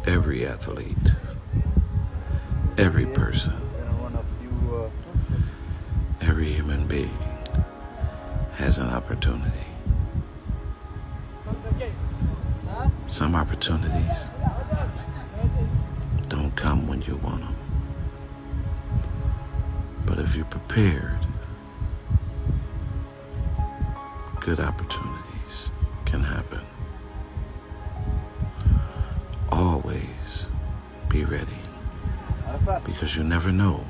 every athlete, every person, every human being has an opportunity. Some opportunities don't come when you want them. But if you're prepared, good opportunities can happen. Always be ready, because you never know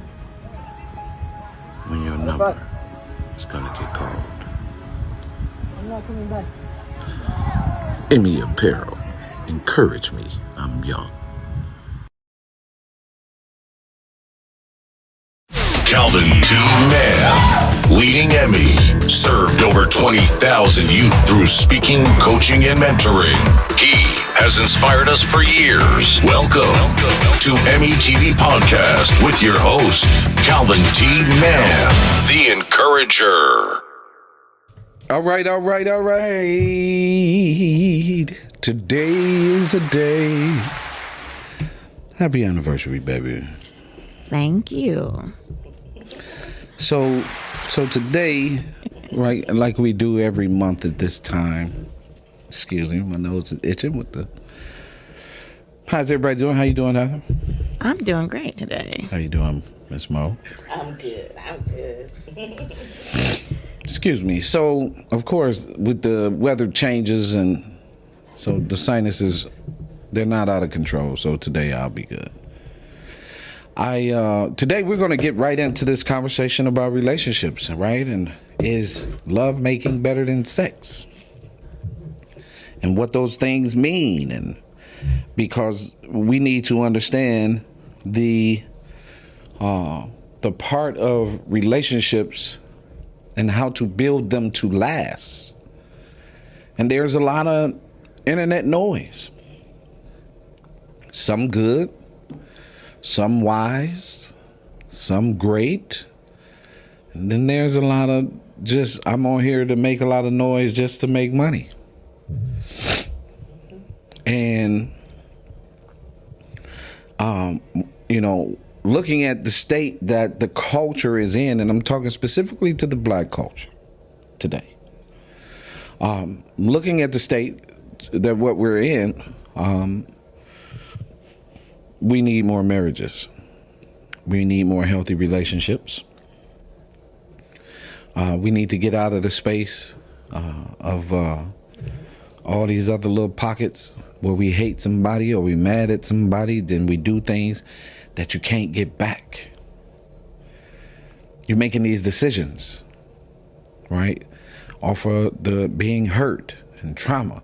when your number is going to get called. I'm not coming back. Emiy Apparel. Encourage me. I'm young. Calvin T. Mann, leading Emiy, served over 20,000 youth through speaking, coaching, and mentoring. He has inspired us for years. Welcome to Emiy TV Podcast with your host, Calvin T. Mann, the Encourager. All right. Today is a day. Happy anniversary, baby. Thank you. So today, right, like we do every month at this time. Excuse me, my nose is itching with the. How's everybody doing? How you doing, Heather? I'm doing great today. How you doing, Miss Mo? I'm good. Excuse me. So, of course, with the weather changes, and so the sinuses, they're not out of control. So today I'll be good. Today we're going to get right into this conversation about relationships, right? And is love making better than sex? And what those things mean, and because we need to understand the part of relationships and how to build them to last. And there's a lot of internet noise. Some good, some wise, some great. And then there's a lot of just, I'm on here to make a lot of noise just to make money. And, looking at the state that the culture is in, and I'm talking specifically to the black culture today. Looking at the state that what we're in, we need more marriages. We need more healthy relationships. We need to get out of the space of all these other little pockets where we hate somebody or we mad at somebody, then we do things that you can't get back. You're making these decisions, right? Off of the being hurt and trauma,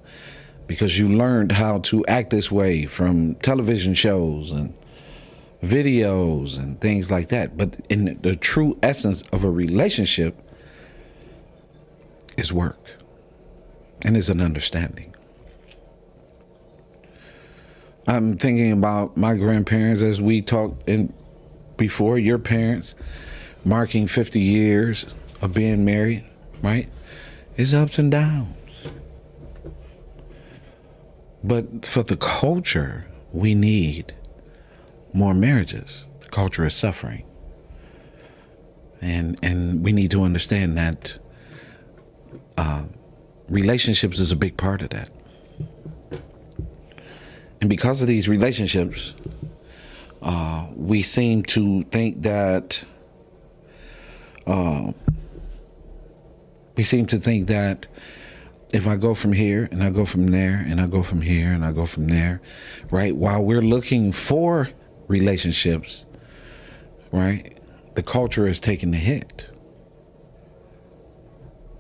because you learned how to act this way from television shows and videos and things like that. But in the true essence of a relationship is work and is an understanding. I'm thinking about my grandparents, as we talked in before, your parents, marking 50 years of being married, right? It's ups and downs. But for the culture, we need more marriages. The culture is suffering. And we need to understand that relationships is a big part of that. And because of these relationships, we seem to think that if I go from here and I go from there and I go from here and I go from there, right? While we're looking for relationships, right? The culture is taking the hit.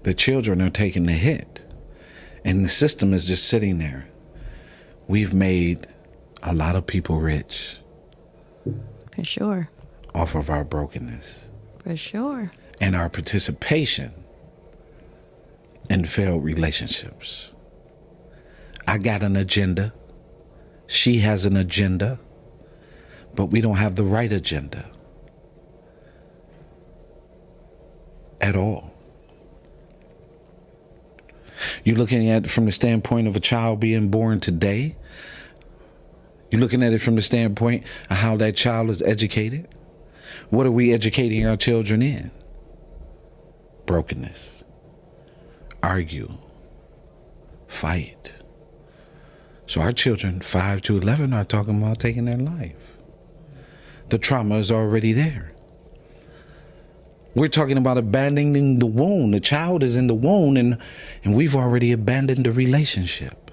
The children are taking the hit. And the system is just sitting there. We've made a lot of people rich. For sure. Off of our brokenness. For sure. And our participation in failed relationships. I got an agenda. She has an agenda. But we don't have the right agenda. At all. You're looking at it from the standpoint of a child being born today. You're looking at it from the standpoint of how that child is educated. What are we educating our children in? Brokenness. Argue. Fight. So our children, 5 to 11, are talking about taking their life. The trauma is already there. We're talking about abandoning the womb. The child is in the womb, and we've already abandoned the relationship.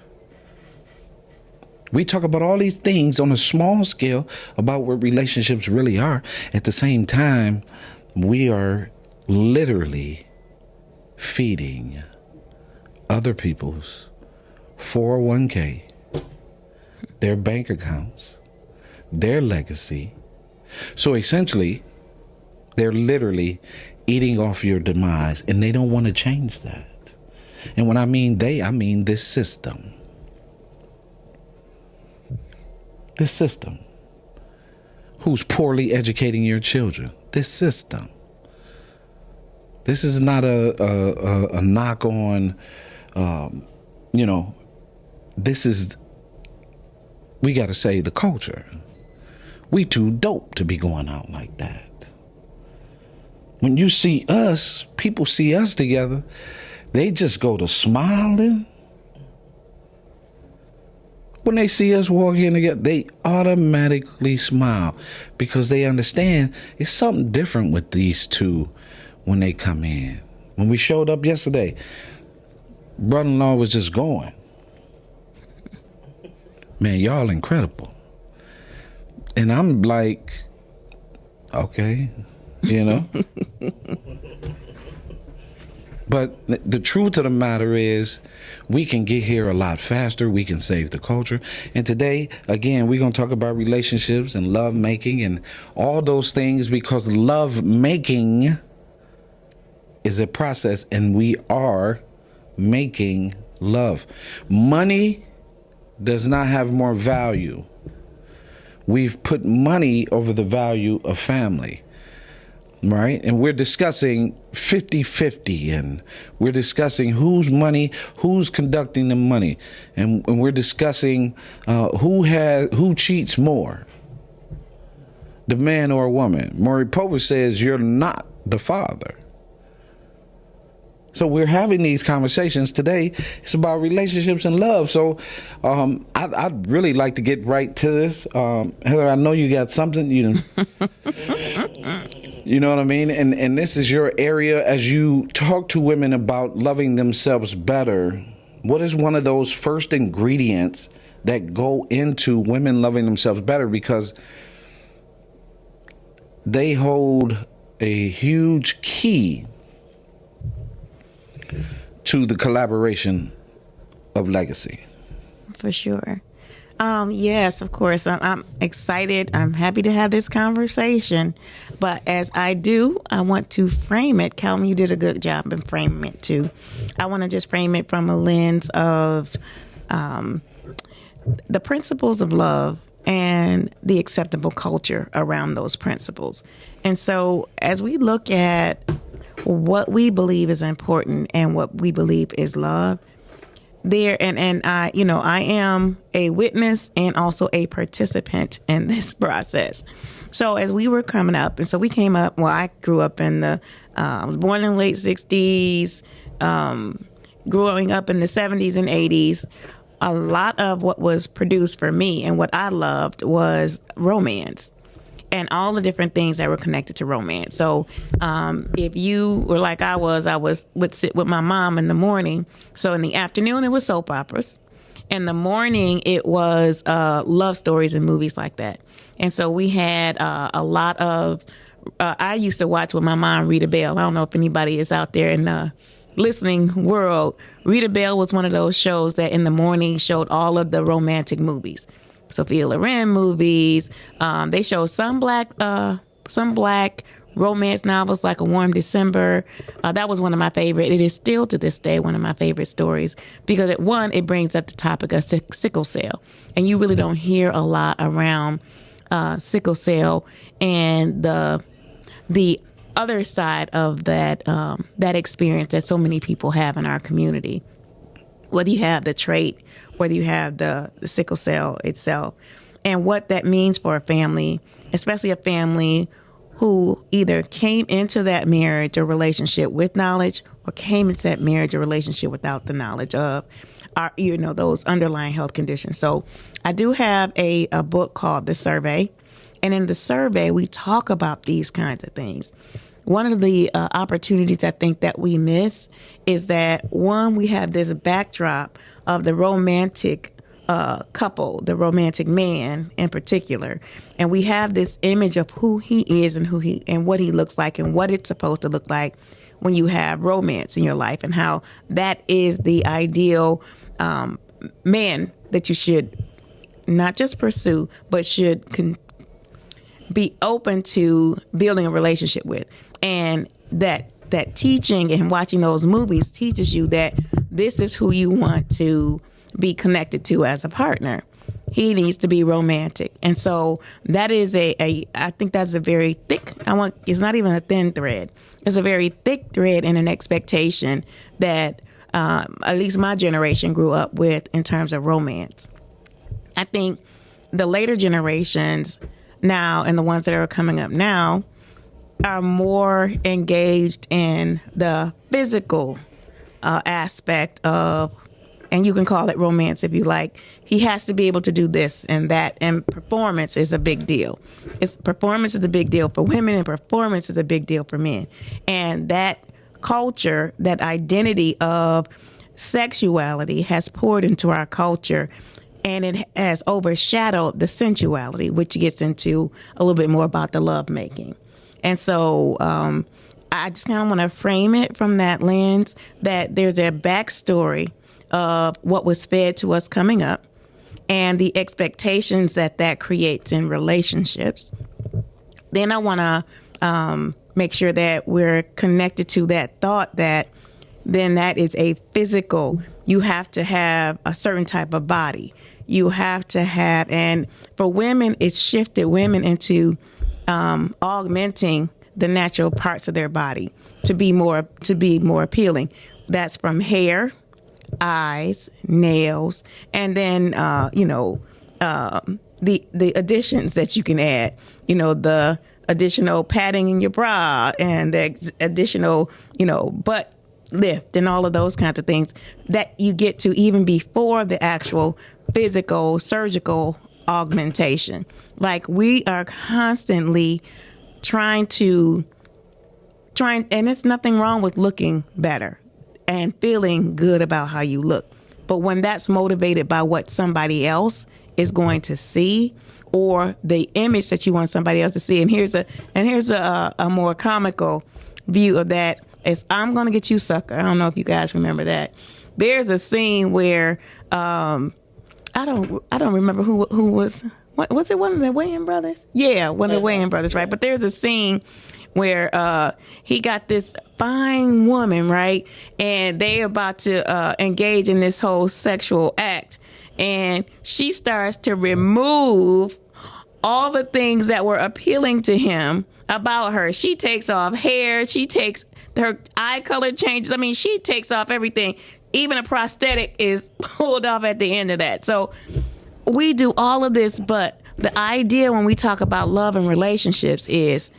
We talk about all these things on a small scale about what relationships really are. At the same time, we are literally feeding other people's 401k, their bank accounts, their legacy. So essentially, they're literally eating off your demise, and they don't want to change that. And when I mean they, I mean this system. This system. Who's poorly educating your children? This system. This is not a knock on, this is, we got to say, the culture. We too dope to be going out like that. When you see us, people see us together, they just go to smiling. When they see us walk in together, they automatically smile because they understand it's something different with these two when they come in. When we showed up yesterday, brother-in-law was just going. Man, y'all incredible. And I'm like, okay, But the truth of the matter is, we can get here a lot faster. We can save the culture. And today, again, we're going to talk about relationships and love making and all those things, because love making is a process, and we are making love. Money does not have more value. We've put money over the value of family. Right? And we're discussing 50-50, and we're discussing whose money, who's conducting the money. And we're discussing who cheats more, the man or a woman. Maury Povich says you're not the father. So we're having these conversations today. It's about relationships and love. So I'd really like to get right to this. Heather, I know you got something. You know what I mean? And this is your area as you talk to women about loving themselves better. What is one of those first ingredients that go into women loving themselves better? Because they hold a huge key to the collaboration of legacy. For sure. Yes, of course. I'm excited. I'm happy to have this conversation. But as I do, I want to frame it. Calvin, you did a good job in framing it too. I want to just frame it from a lens of the principles of love and the acceptable culture around those principles. And so as we look at what we believe is important and what we believe is love, there and I am a witness and also a participant in this process. So as we were coming up, and so we came up, I grew up I was born in the late 60s, growing up in the 70s and 80s. A lot of what was produced for me and what I loved was romance and all the different things that were connected to romance. So if you were like I would sit with my mom in the morning. So in the afternoon, it was soap operas. In the morning, it was love stories and movies like that. And so we had a lot of, I used to watch with my mom, Rita Bell. I don't know if anybody is out there in the listening world. Rita Bell was one of those shows that in the morning showed all of the romantic movies. Sophia Loren movies. They show some black romance novels like A Warm December. That was one of my favorite. It is still to this day one of my favorite stories because it brings up the topic of sickle cell, and you really don't hear a lot around sickle cell and the other side of that experience that so many people have in our community. Whether you have the trait, whether you have the sickle cell itself. and what that means for a family, especially a family who either came into that marriage or relationship with knowledge or came into that marriage or relationship without the knowledge of those underlying health conditions. So I do have a book called The Survey. And in the survey, we talk about these kinds of things. One of the opportunities I think that we miss is that, one, we have this backdrop of the romantic couple, the romantic man in particular. And we have this image of who he is and what he looks like and what it's supposed to look like when you have romance in your life, and how that is the ideal man that you should not just pursue, but should be open to building a relationship with. And that teaching and watching those movies teaches you that this is who you want to be connected to as a partner. He needs to be romantic. And so that is I think that's a very thick, it's not even a thin thread. It's a very thick thread and an expectation that at least my generation grew up with in terms of romance. I think the later generations now and the ones that are coming up now are more engaged in the physical aspect of, and you can call it romance if you like. He has to be able to do this and that, and performance is a big deal. Performance is a big deal for women, and performance is a big deal for men. And that culture, that identity of sexuality has poured into our culture, and it has overshadowed the sensuality, which gets into a little bit more about the lovemaking. And so I just kind of want to frame it from that lens, that there's a backstory of what was fed to us coming up and the expectations that creates in relationships. Then I want to make sure that we're connected to that thought that then that is a physical, you have to have a certain type of body. You have to have, and for women, it's shifted women into augmenting the natural parts of their body to be more appealing. That's from hair, eyes, nails, and then the additions that you can add. The additional padding in your bra and the additional butt lift and all of those kinds of things that you get to even before the actual physical surgical augmentation. Like, we are constantly trying, and it's nothing wrong with looking better and feeling good about how you look. But when that's motivated by what somebody else is going to see, or the image that you want somebody else to see, and here's a more comical view of that is, I'm gonna get you, sucker. I don't know if you guys remember that. There's a scene where I don't remember who was. What was it? One of the Wayans brothers? Yeah, one of the Wayans brothers, right? But there's a scene where he got this fine woman, right? And they about to engage in this whole sexual act. And she starts to remove all the things that were appealing to him about her. She takes off hair. She takes her eye color changes. I mean, she takes off everything. Even a prosthetic is pulled off at the end of that. So we do all of this, but the idea when we talk about love and relationships is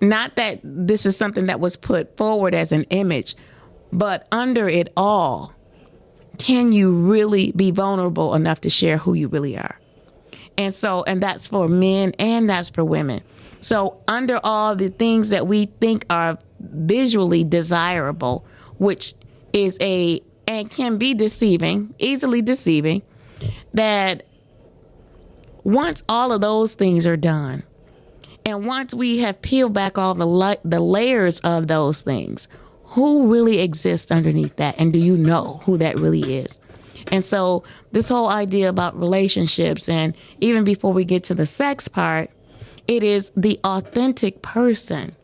not that this is something that was put forward as an image, but under it all, can you really be vulnerable enough to share who you really are? And that's for men and that's for women. So under all the things that we think are visually desirable, which is and can be deceiving, easily deceiving, that once all of those things are done, and once we have peeled back all the layers of those things, who really exists underneath that? And do you know who that really is? And so this whole idea about relationships, and even before we get to the sex part, it is the authentic person.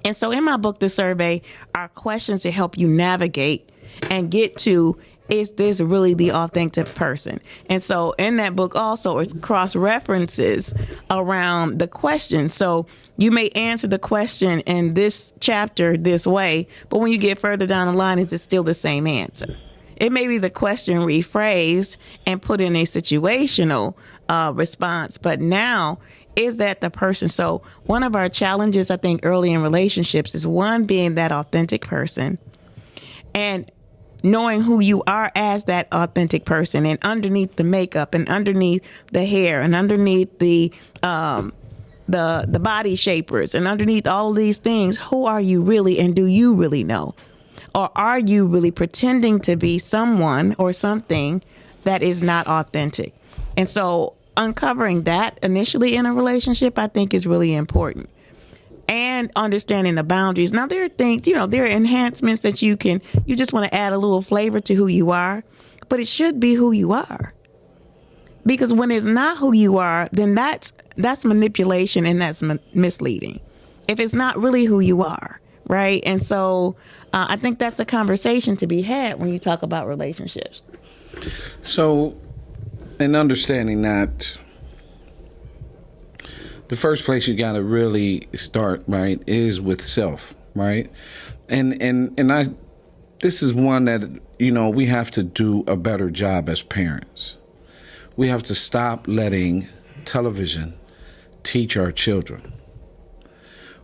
And so in my book, The Survey, are questions to help you navigate and get to, is this really the authentic person? And so in that book also, it's cross-references around the question. So you may answer the question in this chapter this way, but when you get further down the line, is it still the same answer? It may be the question rephrased and put in a situational response. But now, is that the person? So one of our challenges, I think, early in relationships is one, being that authentic person and knowing who you are as that authentic person, and underneath the makeup and underneath the hair and underneath the body shapers and underneath all of these things, who are you really, and do you really know? Or are you really pretending to be someone or something that is not authentic? And so uncovering that initially in a relationship, I think, is really important. And understanding the boundaries. Now, there are things, there are enhancements that you just want to add a little flavor to who you are, but it should be who you are. Because when it's not who you are, then that's manipulation, and that's misleading. If it's not really who you are, right? And so I think that's a conversation to be had when you talk about relationships. So, in understanding that, the first place you got to really start, right, is with self, right? And this is one that, we have to do a better job as parents. We have to stop letting television teach our children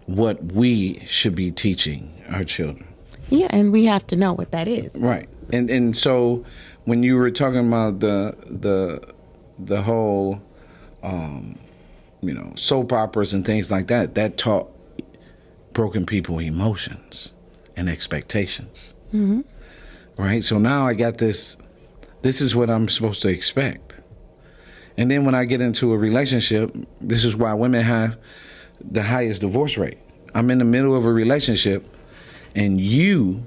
what we should be teaching our children. Yeah, and we have to know what that is. Right. And so when you were talking about the whole soap operas and things like that, that taught broken people emotions and expectations. Mm-hmm. Right? So now I got this is what I'm supposed to expect. And then when I get into a relationship, this is why women have the highest divorce rate. I'm in the middle of a relationship and you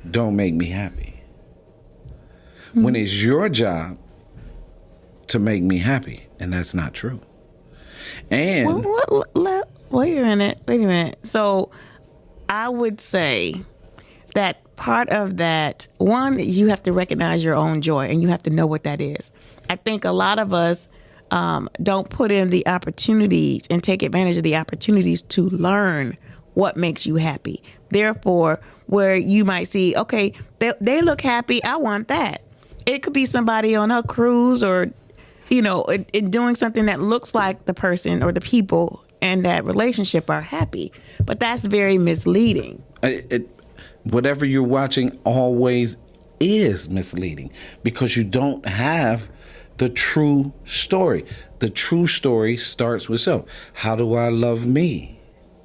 don't make me happy. Mm-hmm. When it's your job to make me happy, and that's not true. And wait a minute. So I would say that part of that, one, is you have to recognize your own joy, and you have to know what that is. I think a lot of us don't put in the opportunities and take advantage of the opportunities to learn what makes you happy. Therefore, where you might see, okay, they look happy, I want that. It could be somebody on a cruise or in doing something that looks like the person or the people in that relationship are happy. But that's very misleading. Whatever you're watching always is misleading because you don't have the true story. The true story starts with self. How do I love me?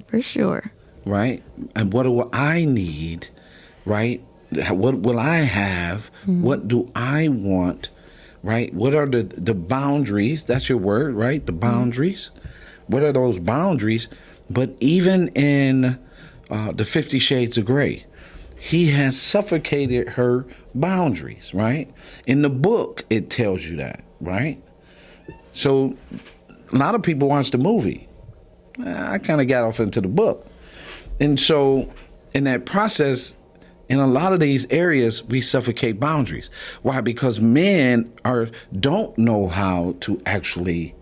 For sure. Right? And what do I need? Right? What will I have? Mm-hmm. What do I want? Right? What are the boundaries? That's your word, right? The boundaries. Mm-hmm. What are those boundaries? But even in the 50 Shades of Grey, he has suffocated her boundaries, right? In the book, it tells you that, right? So a lot of people watch the movie. I kind of got off into the book. And so in that process, in a lot of these areas, we suffocate boundaries. Why? Because men don't know how to actually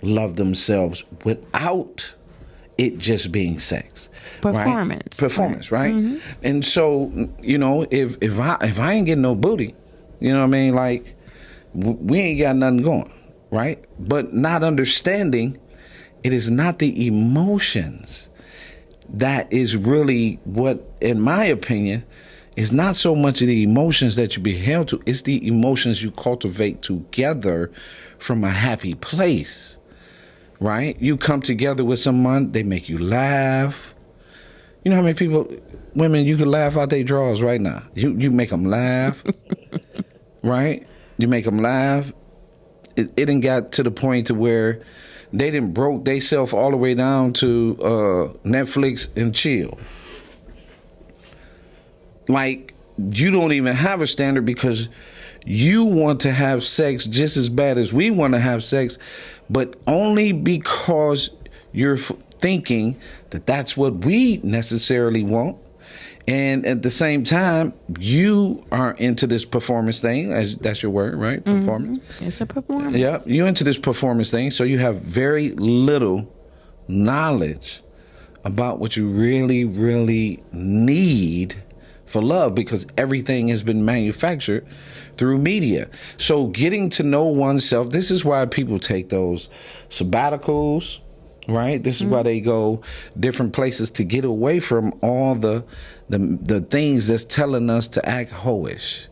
love themselves without it just being sex. Performance. Right? Performance, right? Mm-hmm. And so, if I ain't getting no booty, you know what I mean? Like, we ain't got nothing going, right? But not understanding, it is not the emotions that is really what, in my opinion, is not so much of the emotions that you be held to, it's the emotions you cultivate together from a happy place, right? You come together with someone, they make you laugh. You know how many women, you can laugh out their drawers right now. You make them laugh, right? You make them laugh. It done got to the point to where they done broke theyself all the way down to Netflix and chill. Like, you don't even have a standard because you want to have sex just as bad as we want to have sex, but only because you're thinking that that's what we necessarily want. And at the same time, you are into this performance thing. That's your word, right? Mm-hmm. Performance. It's a performance. Yeah, you're into this performance thing. So you have very little knowledge about what you really, really need for love, because everything has been manufactured through media. So getting to know oneself, this is why people take those sabbaticals, right? This is why they go different places, to get away from all the things that's telling us to act hoish.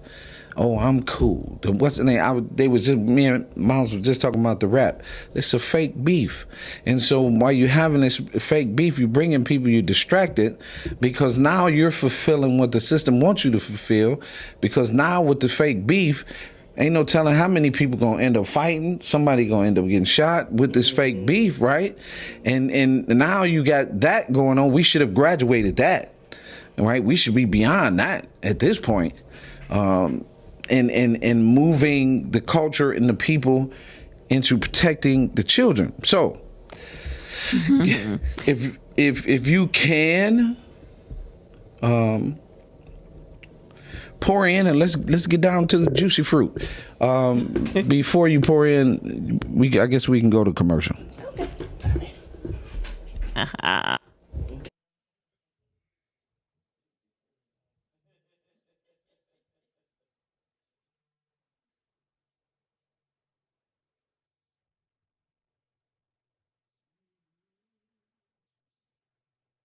Oh, I'm cool. What's the name? They was just, me and Miles was just talking about the rap. It's a fake beef. And so while you're having this fake beef, you're bringing people, you're distracted, because now you're fulfilling what the system wants you to fulfill, because now with the fake beef, ain't no telling how many people gonna end up fighting. Somebody gonna end up getting shot with this fake beef, right? And now you got that going on. We should have graduated that, right? We should be beyond that at this point. And moving the culture and the people into protecting the children. So, if you can, pour in, and let's get down to the juicy fruit. Before you pour in, I guess we can go to commercial. Okay.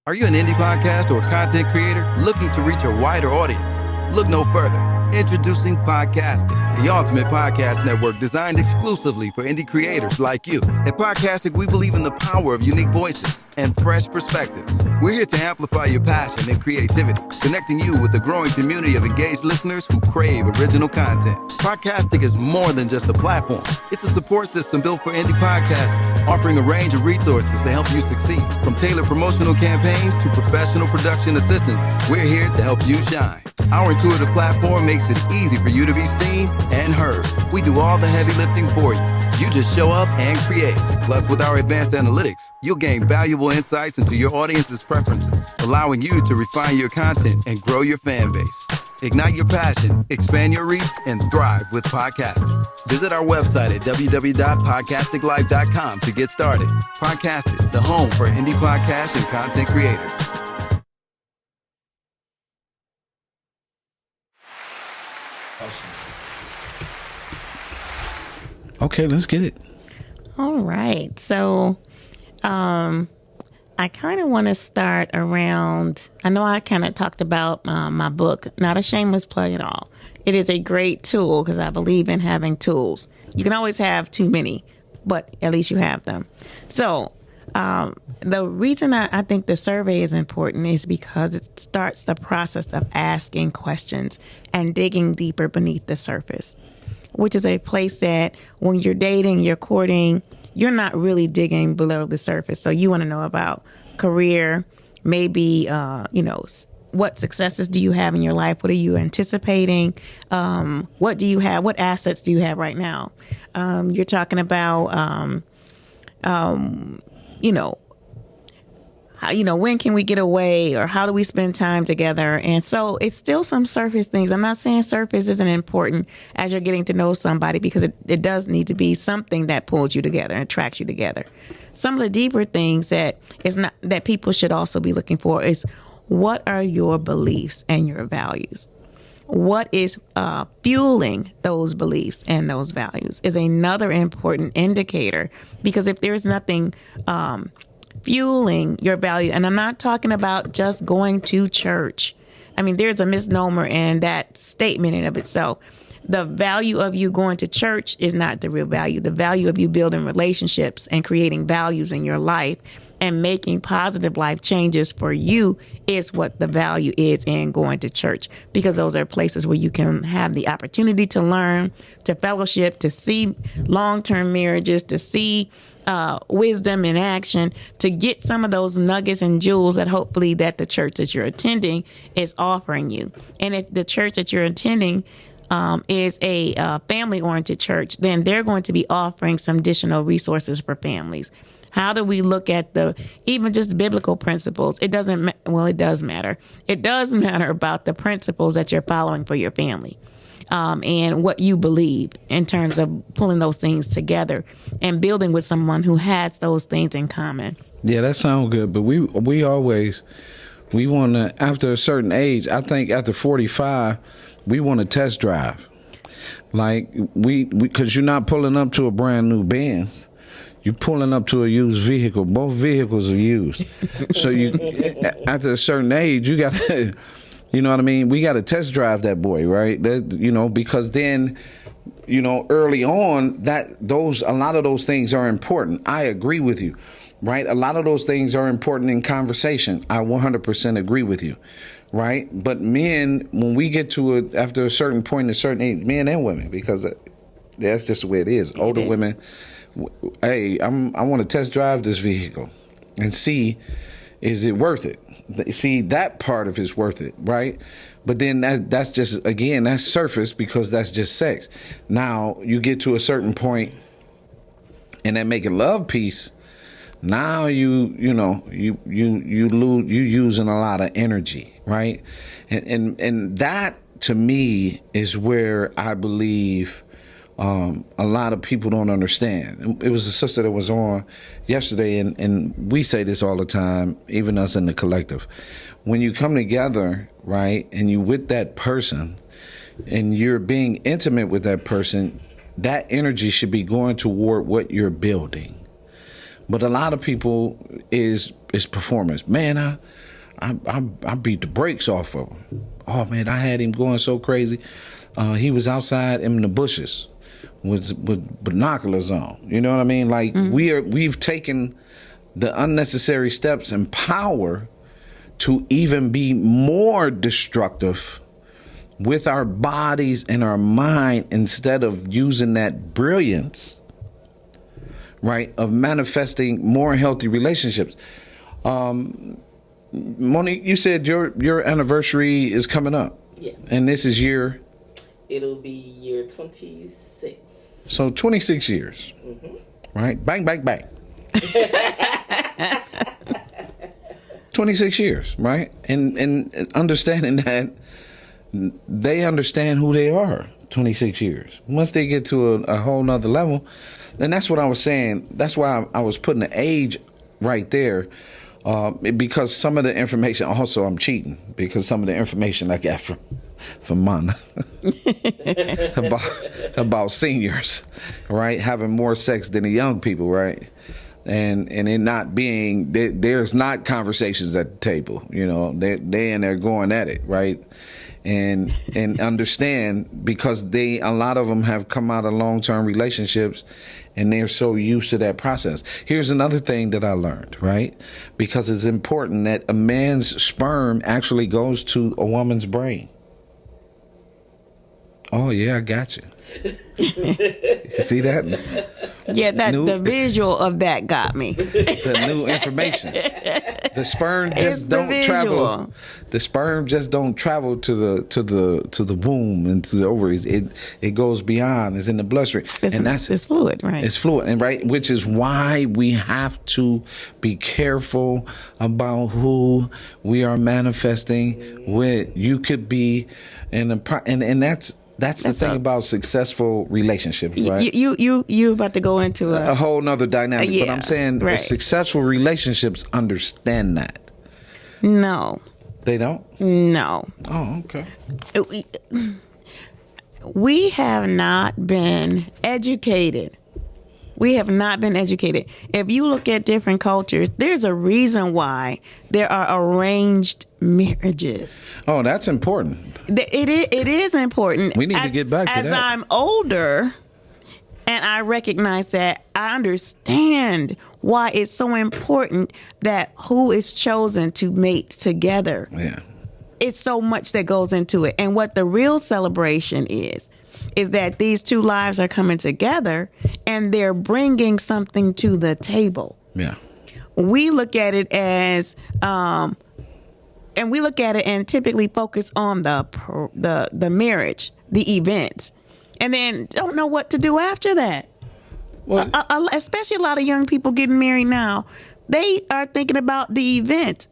Are you an indie podcast or content creator looking to reach a wider audience? Look no further. Introducing Podcastic, the ultimate podcast network designed exclusively for indie creators like you. At Podcastic, we believe in the power of unique voices and fresh perspectives. We're here to amplify your passion and creativity, connecting you with a growing community of engaged listeners who crave original content. Podcastic is more than just a platform. It's a support system built for indie podcasters, offering a range of resources to help you succeed. From tailored promotional campaigns to professional production assistance, we're here to help you shine. Our intuitive platform makes it easy for you to be seen and heard. We do all the heavy lifting for you. You just show up and create. Plus, with our advanced analytics, you'll gain valuable insights into your audience's preferences, allowing you to refine your content and grow your fan base. Ignite your passion, expand your reach, and thrive with podcasting. Visit our website at www.podcasticlife.com to get started. Podcasting, the home for indie podcasts and content creators. Okay, let's get it. All right. So, I kind of want to start around, I know I kind of talked about my book, not a shameless plug at all. It is a great tool because I believe in having tools. You can always have too many, but at least you have them. So, the reason I think the survey is important is because it starts the process of asking questions and digging deeper beneath the surface, which is a place that when you're dating, you're courting, you're not really digging below the surface. So you want to know about career, maybe, what successes do you have in your life? What are you anticipating? What do you have? What assets do you have right now? You're talking about, when can we get away, or how do we spend time together? And so it's still some surface things. I'm not saying surface isn't important as you're getting to know somebody, because it does need to be something that pulls you together and attracts you together. Some of the deeper things that people should also be looking for is, what are your beliefs and your values? What is fueling those beliefs and those values is another important indicator, because if there's nothing fueling your value, and I'm not talking about just going to church. I mean, there's a misnomer in that statement in of itself. The value of you going to church is not the real value. The value of you building relationships and creating values in your life and making positive life changes for you is what the value is in going to church, because those are places where you can have the opportunity to learn, to fellowship, to see long-term marriages, to see wisdom in action, to get some of those nuggets and jewels that hopefully that the church that you're attending is offering you. And if the church that you're attending is a family-oriented church, then they're going to be offering some additional resources for families. How do we look at even just biblical principles? It does matter. It does matter about the principles that you're following for your family. And what you believe in terms of pulling those things together and building with someone who has those things in common. Yeah, that sounds good. But we always We want to, after a certain age, I think after 45, we want to test drive. Like, because you're not pulling up to a brand new Benz. You're pulling up to a used vehicle. Both vehicles are used. So after a certain age, you got to, you know what I mean? We got to test drive that boy, right? Because then, early on, a lot of those things are important. I agree with you, right? A lot of those things are important in conversation. I 100% agree with you, right? But men, when we get to after a certain point, a certain age, men and women, because that's just the way it is. Older women, hey, I want to test drive this vehicle and see, is it worth it? See, that part of it's worth it, right? But then that's just, again, that's surface, because that's just sex. Now you get to a certain point in that making love piece. Now you using a lot of energy, right? And that, to me, is where I believe a lot of people don't understand. It was a sister that was on yesterday, and we say this all the time, even us in the collective. When you come together, right, and you with that person, and you're being intimate with that person, that energy should be going toward what you're building. But a lot of people is performance. Man, I beat the brakes off of him. Oh man, I had him going so crazy. He was outside in the bushes with binoculars on. You know what I mean? Like, we've taken the unnecessary steps and power to even be more destructive with our bodies and our mind, instead of using that brilliance, right, of manifesting more healthy relationships. Monique, you said your anniversary is coming up. Yes. And this is It'll be year 26. So 26 years. Mm-hmm. Right? Bang, bang, bang. 26 years, right? And understanding that they understand who they are 26 years. Once they get to a whole nother level, and that's what I was saying. That's why I was putting the age right there, because some of the information, also I'm cheating, because some of the information I got from Mana about seniors, right, having more sex than the young people, right, and it not being, there's not conversations at the table, they in there going at it, right, and understand, because a lot of them have come out of long-term relationships, and they're so used to that process. Here's another thing that I learned, right? Because it's important that a man's sperm actually goes to a woman's brain. Oh, yeah, I got you. You see that? Yeah, the visual of that got me. The new information. The sperm just don't travel. The sperm just don't travel to the womb and to the ovaries. It goes beyond. It's in the bloodstream, it's fluid, right? It's fluid, and right, which is why we have to be careful about who we are manifesting with. You could be and that's the thing about successful relationships, right? You about to go into a whole nother dynamic. Yeah, but I'm saying successful relationships understand that. No. They don't? No. Oh, okay. We have not been educated. If you look at different cultures, there's a reason why there are arranged marriages. Oh, that's important. It is important. We need to get back to that. As I'm older and I recognize that, I understand why it's so important that who is chosen to mate together. Yeah. It's so much that goes into it. And what the real celebration is that these two lives are coming together and they're bringing something to the table. Yeah. We look at it as, and typically focus on the marriage, the event, and then don't know what to do after that. Well, especially a lot of young people getting married now, they are thinking about the event.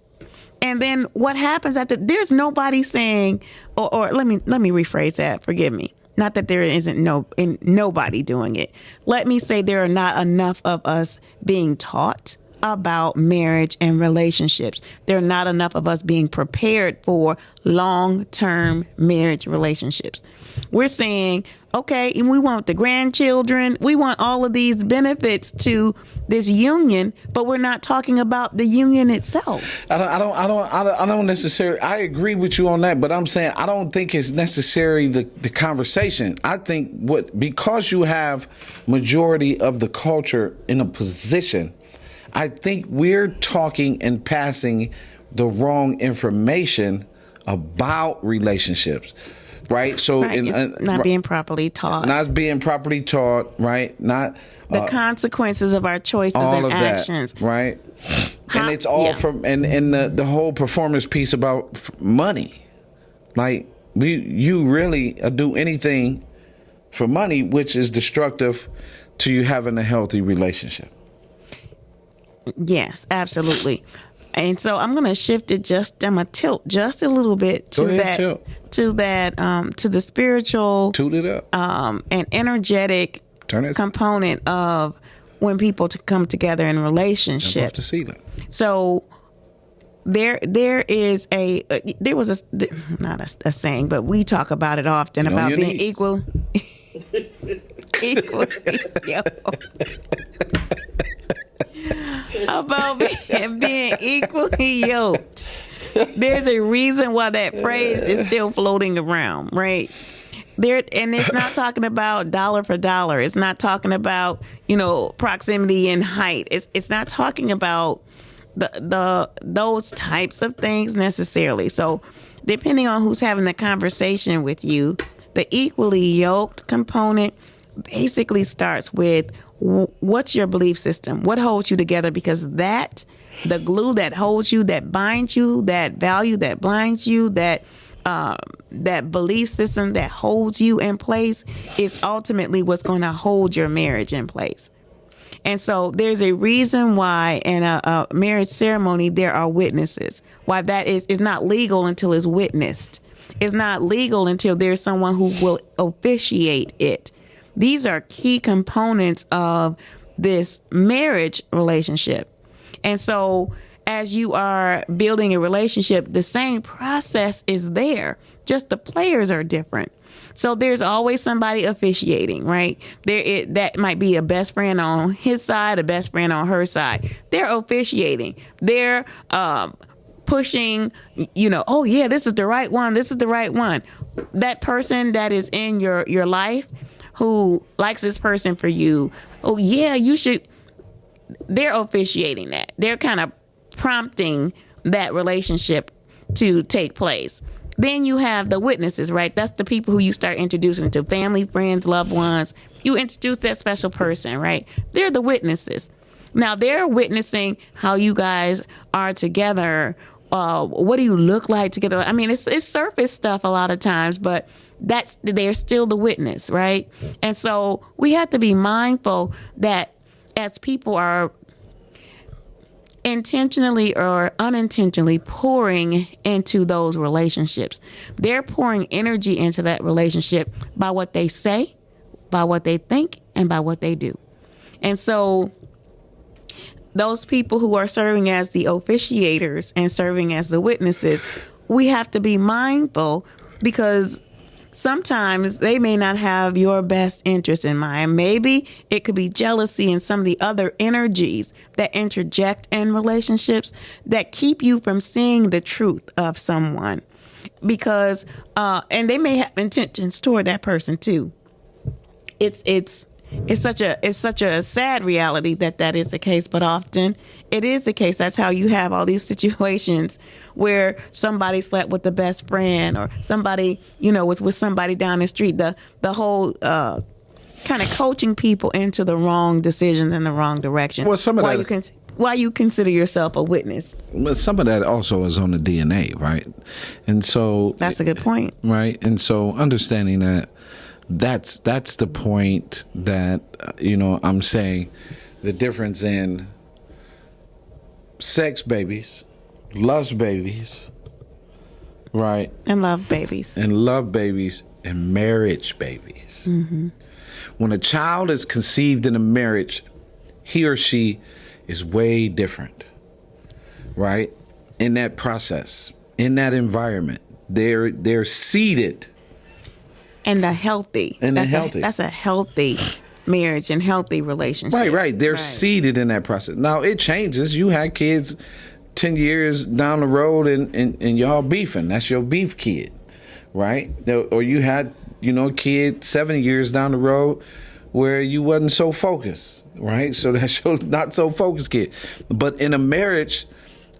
And then what happens there's nobody saying, or let me rephrase that. Forgive me. Not that there isn't nobody doing it. Let me say there are not enough of us being taught about marriage and relationships. There are not enough of us being prepared for long-term marriage relationships. We're saying, okay, and we want the grandchildren, we want all of these benefits to this union, but we're not talking about the union itself. I don't necessarily. I agree with you on that, but I'm saying I don't think it's necessary the conversation. I think because you have majority of the culture in a position, I think we're talking and passing the wrong information about relationships, right? So Right. It's not being properly taught. Not being properly taught, right? Not the consequences of our choices all and of actions. that, right? And it's all from and the whole performance piece about money. Like you really do anything for money, which is destructive to you having a healthy relationship. Yes, absolutely. And so I'm going to shift it I'm going to tilt just a little bit to the spiritual, Toot it up. and energetic component of when people come together in relationships. Jump off the ceiling. So there was not a saying, but we talk about it often Get on about your being knees. equally yoked. About being equally yoked. There's a reason why that phrase is still floating around, right? And it's not talking about dollar for dollar. It's not talking about, proximity and height. It's not talking about those types of things necessarily. So depending on who's having the conversation with you, the equally yoked component basically starts with what's your belief system? What holds you together? Because the glue that holds you, that binds you, that value that blinds you, that belief system that holds you in place is ultimately what's going to hold your marriage in place. And so there's a reason why in a marriage ceremony there are witnesses. Why that is not legal until it's witnessed. It's not legal until there's someone who will officiate it. These are key components of this marriage relationship. And so as you are building a relationship, the same process is there. Just the players are different. So there's always somebody officiating, right? That might be a best friend on his side, a best friend on her side. They're officiating. They're pushing, oh yeah, this is the right one. This is the right one. That person that is in your life who likes this person for you, oh yeah, you should. They're officiating that. They're kind of prompting that relationship to take place. Then you have the witnesses, right? That's the people who you start introducing to family, friends, loved ones. You introduce that special person, right? They're the witnesses. Now they're witnessing how you guys are together. What do you look like together? I mean, it's surface stuff a lot of times, but they're still the witness, right? And so we have to be mindful that as people are intentionally or unintentionally pouring into those relationships, they're pouring energy into that relationship by what they say, by what they think, and by what they do. And so those people who are serving as the officiators and serving as the witnesses, we have to be mindful because sometimes they may not have your best interest in mind. Maybe it could be jealousy and some of the other energies that interject in relationships that keep you from seeing the truth of someone. Because, and they may have intentions toward that person too. It's such a sad reality that is the case, but often it is the case. That's how you have all these situations where somebody slept with the best friend or somebody, with somebody down the street. The whole kind of coaching people into the wrong decisions in the wrong direction. Well, some of that. Why you consider yourself a witness? Well, some of that also is on the DNA, right? And so that's a good point, right? And so understanding that. That's the point that, I'm saying the difference in sex babies, lust babies, right? And love babies. And marriage babies. Mm-hmm. When a child is conceived in a marriage, he or she is way different, right? In that process, in that environment, they're seated. And the healthy. And that's healthy. That's a healthy marriage and healthy relationship. Right. They're seated in that process. Now, it changes. You had kids 10 years down the road and y'all beefing. That's your beef kid, right? Or you had, a kid 7 years down the road where you wasn't so focused, right? So that's your not so focused kid. But in a marriage,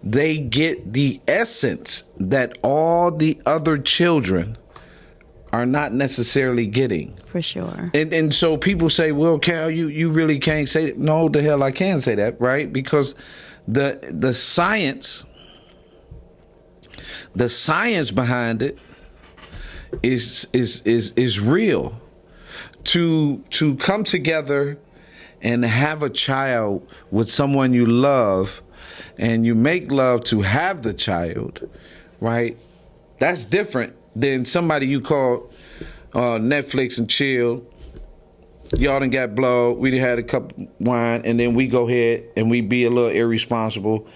they get the essence that all the other children are not necessarily getting. For sure. And so people say, well, Cal, you really can't say that. No, the hell I can say that, right? Because the science behind it is real. To come together and have a child with someone you love, and you make love to have the child, right? That's different than somebody you call Netflix and chill. Y'all done got blow. We done had a cup of wine, and then we go ahead and we be a little irresponsible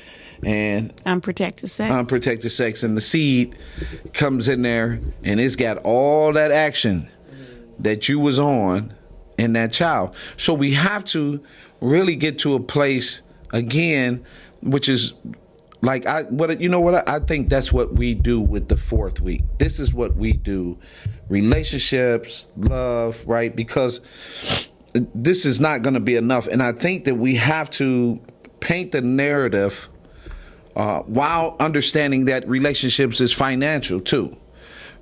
and unprotected sex, and the seed comes in there, and it's got all that action that you was on in that child. So we have to really get to a place again, which is like I think that's what we do with the fourth week. This is what we do: relationships, love, right? Because this is not going to be enough, and I think that we have to paint the narrative while understanding that relationships is financial too,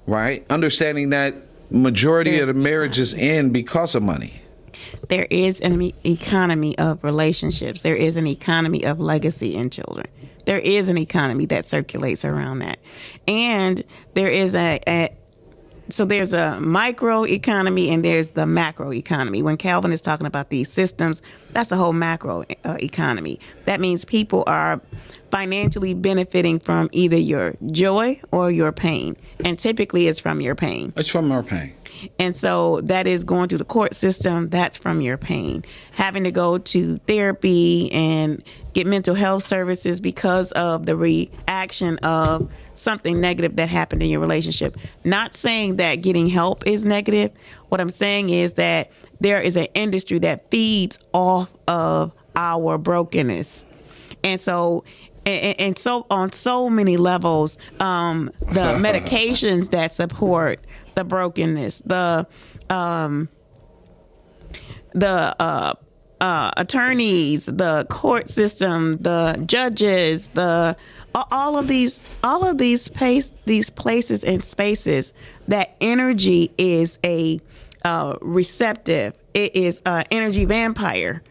right? Understanding that majority of the marriages end because of money. There is an economy of relationships. There is an economy of legacy in children. There is an economy that circulates around that. And there is so there's a micro economy and there's the macro economy. When Calvin is talking about these systems, that's the whole macro economy. That means people are financially benefiting from either your joy or your pain. And typically it's from your pain. It's from our pain. And so that is going through the court system. That's from your pain. Having to go to therapy and get mental health services because of the reaction of something negative that happened in your relationship. Not saying that getting help is negative. What I'm saying is that there is an industry that feeds off of our brokenness. And so on so many levels, the medications that support the brokenness, the attorneys, the court system, the judges, all of these places and spaces, that energy is a receptive. It is an energy vampire.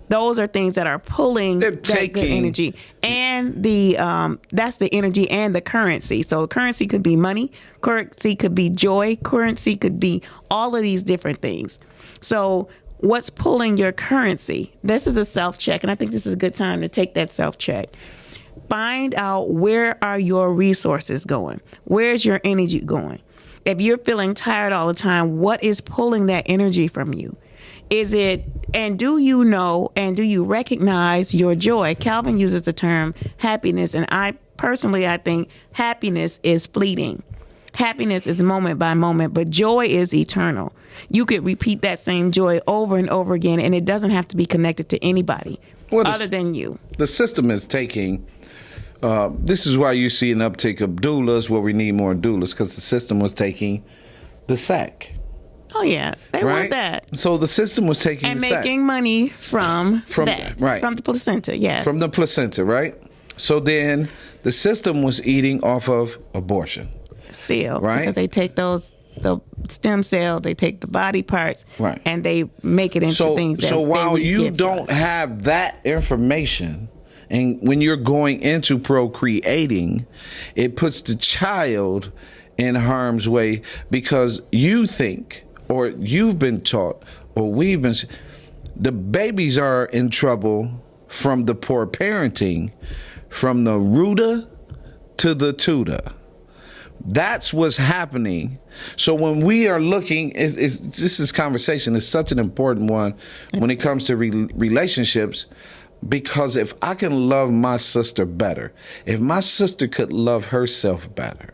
Those are things that are pulling that good energy, and that's the energy and the currency. So currency could be money, currency could be joy, currency could be all of these different things. So what's pulling your currency? This is a self-check, and I think this is a good time to take that self-check. Find out, where are your resources going? Where's your energy going? If you're feeling tired all the time, what is pulling that energy from you? Is it, and do you know, and do you recognize your joy? Calvin uses the term happiness, and I think happiness is fleeting. Happiness is moment by moment, but joy is eternal. You could repeat that same joy over and over again, and it doesn't have to be connected to anybody other than you. The system is taking, this is why you see an uptick of doulas, where we need more doulas, because the system was taking the sack. Oh yeah, they want that. So the system was taking and the sack. making money from that, right? From the placenta, yes. From the placenta, right? So then the system was eating off of abortion. Still, right? Because they take the stem cells, they take the body parts, right, and they make it into things. So while you don't have that information, and when you're going into procreating, it puts the child in harm's way, because you think, or you've been taught, or we've been, the babies are in trouble from the poor parenting, from the rooter to the tutor. That's what's happening. So when we are looking, this conversation is such an important one when it comes to relationships. Because if I can love my sister better, if my sister could love herself better,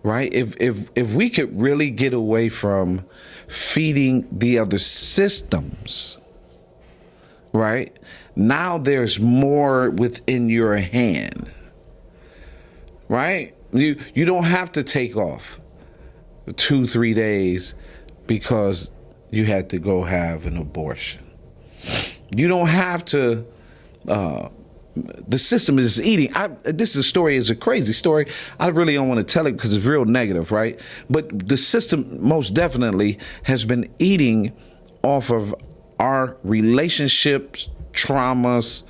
right? If we could really get away from feeding the other systems, right? Now there's more within your hand, right? You don't have to take off 2-3 days because you had to go have an abortion. You don't have to. The system is eating. This is a story, is a crazy story. I really don't want to tell it because it's real negative, right? But the system most definitely has been eating off of our relationships, traumas,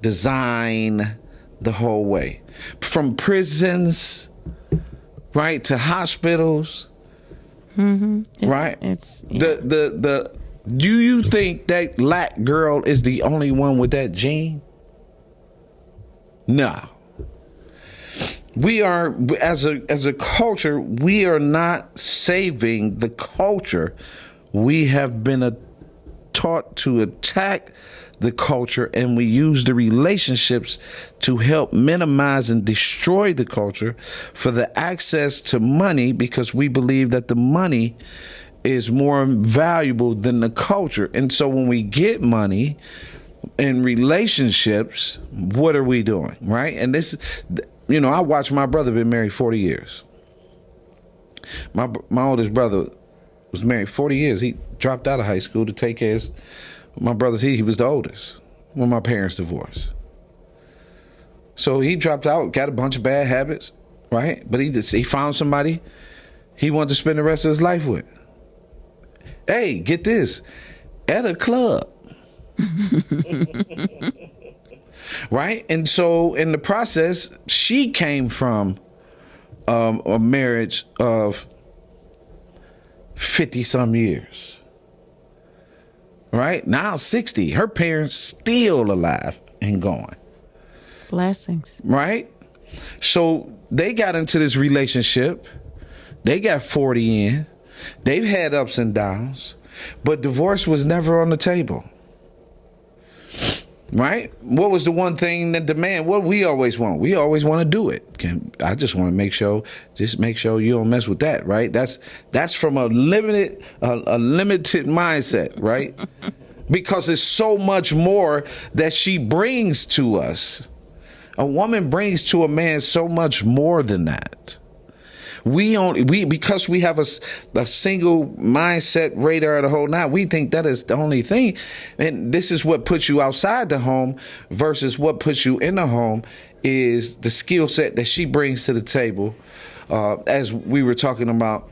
design, the whole way. From prisons, right, to hospitals, right? Do you think that black girl is the only one with that gene? No. We are, as a culture, we are not saving the culture. We have been taught to attack the culture, and we use the relationships to help minimize and destroy the culture for the access to money, because we believe that the money is more valuable than the culture. And so when we get money in relationships, what are we doing, right? And this, I watched my brother been married 40 years. My oldest brother was married 40 years. He dropped out of high school to take care of my brothers. He was the oldest when my parents divorced. So he dropped out, got a bunch of bad habits, right? But he found somebody he wanted to spend the rest of his life with. Hey, get this, at a club. Right? And so in the process, she came from a marriage of 50 some years. Right? Now 60. Her parents still alive and going. Blessings. Right? So they got into this relationship. They got 40 in. They've had ups and downs, but divorce was never on the table. Right? What was the one thing that demand? What we always want? We always want to do it. I just want to make sure you don't mess with that, right? That's from a limited mindset, right? Because it's so much more that she brings to us. A woman brings to a man so much more than that. Because we have a single mindset radar the whole night, we think that is the only thing. And this is what puts you outside the home versus what puts you in the home is the skill set that she brings to the table. As we were talking about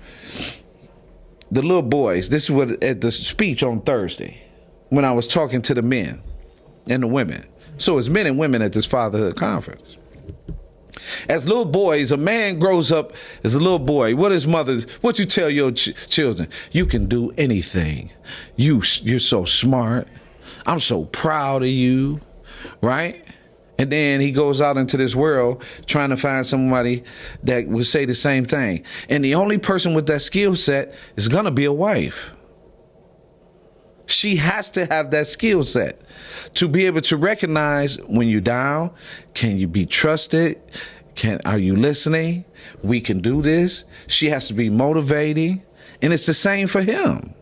the little boys, this is what at the speech on Thursday when I was talking to the men and the women. So it's men and women at this fatherhood conference. As little boys, a man grows up as a little boy. What you tell your children? You can do anything. You're so smart. I'm so proud of you, right? And then he goes out into this world trying to find somebody that would say the same thing. And the only person with that skill set is going to be a wife. She has to have that skill set to be able to recognize when you're down. Can you be trusted? Are you listening? We can do this. She has to be motivating. And it's the same for him.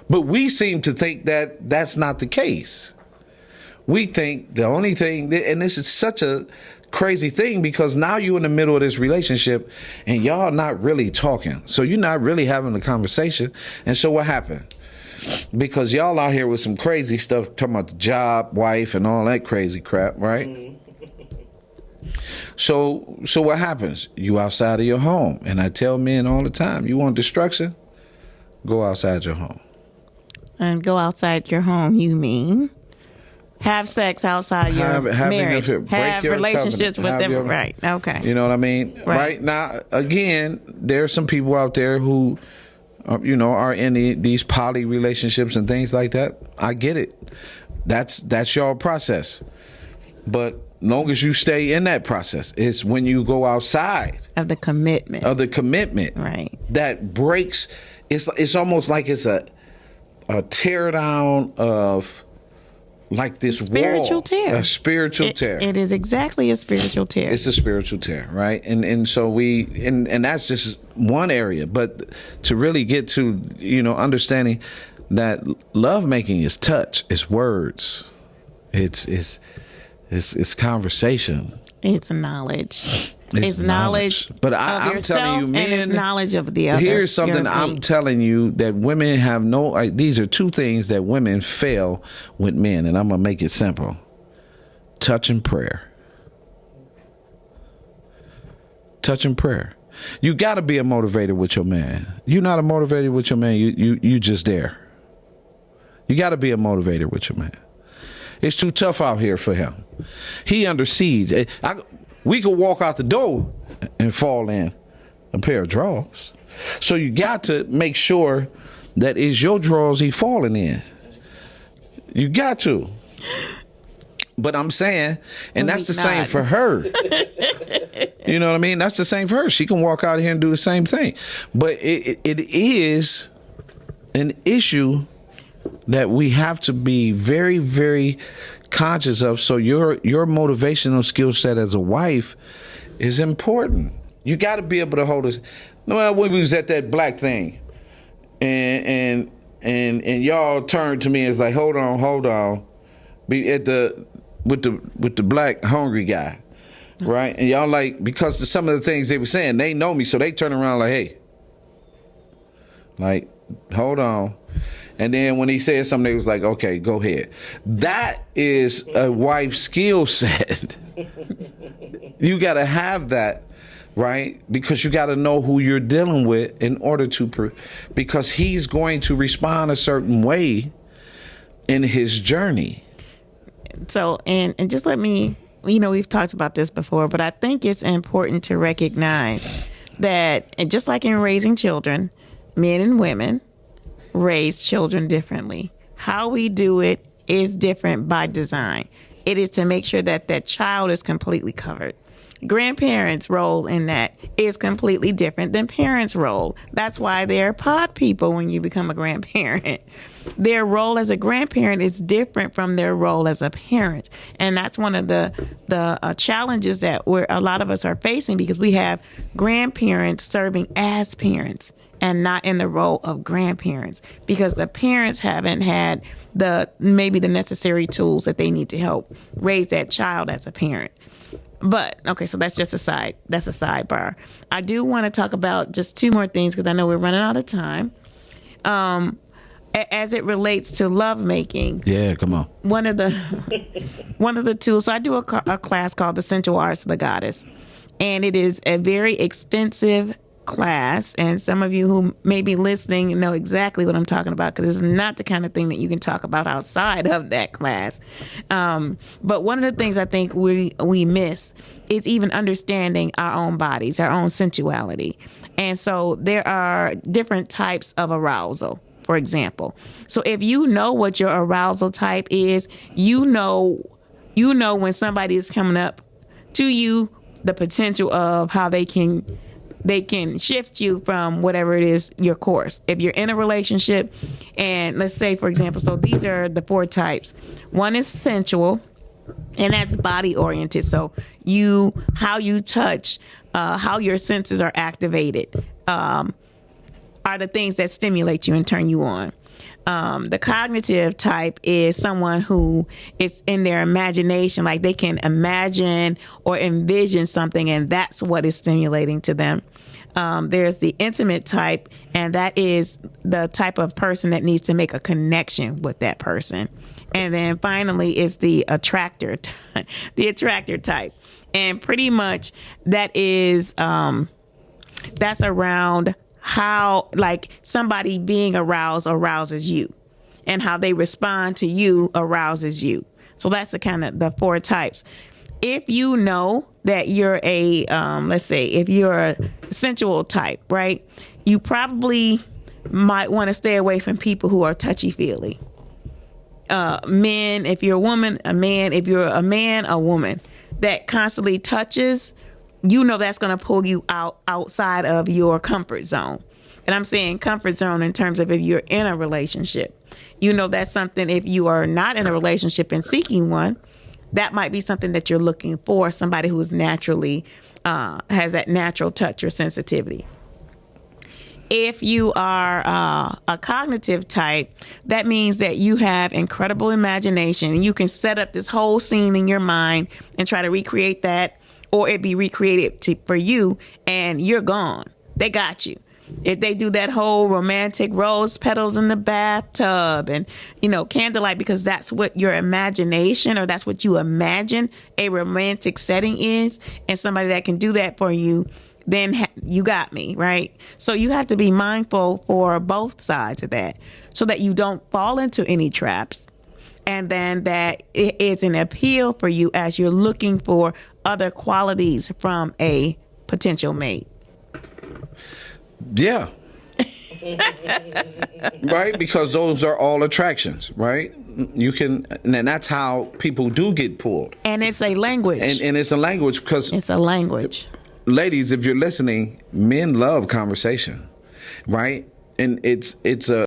But we seem to think that that's not the case. We think the only thing, and this is such a crazy thing because now you're in the middle of this relationship and y'all not really talking. So you're not really having a conversation. And so what happened? Because y'all out here with some crazy stuff, talking about the job, wife, and all that crazy crap, right? Mm-hmm. So what happens? You outside of your home. And I tell men all the time, you want destruction? Go outside your home. And go outside your home, you mean? Have sex outside of your marriage. Have relationships with them. Right. Okay. You know what I mean? Right. Now, again, there are some people out there who are in these poly relationships and things like that. I get it. That's your process. But long as you stay in that process, it's when you go outside of the commitment. Right. That breaks. It's almost like it's a tear down of like this spiritual wall, tear. a spiritual tear. It is exactly a spiritual tear. It's a spiritual tear, right? And so and that's just one area. But to really get to, understanding that love making is touch, it's words, it's conversation, it's knowledge. It's knowledge. But I'm telling you, men, and it's knowledge of the other. Here's something I'm telling you that women have these are two things that women fail with men, and I'm going to make it simple. Touch and prayer. Touch and prayer. You got to be a motivator with your man. You're not a motivator with your man, you just there. You got to be a motivator with your man. It's too tough out here for him. He under siege. We could walk out the door and fall in a pair of drawers. So you got to make sure that it's your drawers he falling in. You got to. But I'm saying, and that's the same for her. You know what I mean? That's the same for her. She can walk out here and do the same thing. But it is an issue that we have to be very, very conscious of. So your motivational skill set as a wife is important. You got to be able to hold us. Well, when we was at that black thing, and y'all turned to me and was like, hold on, be at with the black hungry guy, right? And y'all like, because of some of the things they were saying, they know me, so they turn around like, hey, like, hold on. And then when he said something, they was like, okay, go ahead. That is a wife's skill set. You got to have that, right? Because you got to know who you're dealing with in order to, because he's going to respond a certain way in his journey. So, and just let me, we've talked about this before, but I think it's important to recognize that, and just like in raising children, men and women raise children differently. How we do it is different by design. It is to make sure that that child is completely covered. Grandparents' role in that is completely different than parents' role. That's why they're pod people when you become a grandparent. Their role as a grandparent is different from their role as a parent. And that's one of the challenges that a lot of us are facing, because we have grandparents serving as parents and not in the role of grandparents, because the parents haven't had maybe the necessary tools that they need to help raise that child as a parent. But, okay, so that's just a sidebar. I do want to talk about just two more things, because I know we're running out of time. As it relates to lovemaking. Yeah, come on. One of the tools, so I do a class called The Sensual Arts of the Goddess. And it is a very extensive class, and some of you who may be listening know exactly what I'm talking about, because it's not the kind of thing that you can talk about outside of that class. But one of the things I think we miss is even understanding our own bodies, our own sensuality. And so there are different types of arousal, for example. So if you know what your arousal type is, you know when somebody is coming up to you, the potential of how they can shift you from whatever it is, your course. If you're in a relationship, and let's say, for example, so these are the 4 types. One is sensual, and that's body oriented. So how you touch, how your senses are activated, are the things that stimulate you and turn you on. The cognitive type is someone who is in their imagination, like they can imagine or envision something, and that's what is stimulating to them. There's the intimate type, and that is the type of person that needs to make a connection with that person. And then finally is the attractor, the attractor type. And pretty much that is, that's around how, like, somebody being arouses you, and how they respond to you arouses you. So that's the kind of the 4 types. If you know that you're a, let's say, if you're a sensual type, right, you probably might want to stay away from people who are touchy-feely. Men, if you're a woman, a man. If you're a man, a woman that constantly touches, that's going to pull you outside of your comfort zone. And I'm saying comfort zone in terms of if you're in a relationship. That's something, if you are not in a relationship and seeking one, that might be something that you're looking for, somebody who is naturally, has that natural touch or sensitivity. If you are a cognitive type, that means that you have incredible imagination and you can set up this whole scene in your mind and try to recreate that, or it be recreated for you, and you're gone. They got you. If they do that whole romantic rose petals in the bathtub and, candlelight, because that's what your imagination, or that's what you imagine a romantic setting is, and somebody that can do that for you, then you got me, right? So you have to be mindful for both sides of that so that you don't fall into any traps, and then that it is an appeal for you as you're looking for other qualities from a potential mate. Yeah. Right? Because those are all attractions, right? And that's how people do get pulled. And it's a language. And it's a language, because it's a language. Ladies, if you're listening, men love conversation, right? And it's a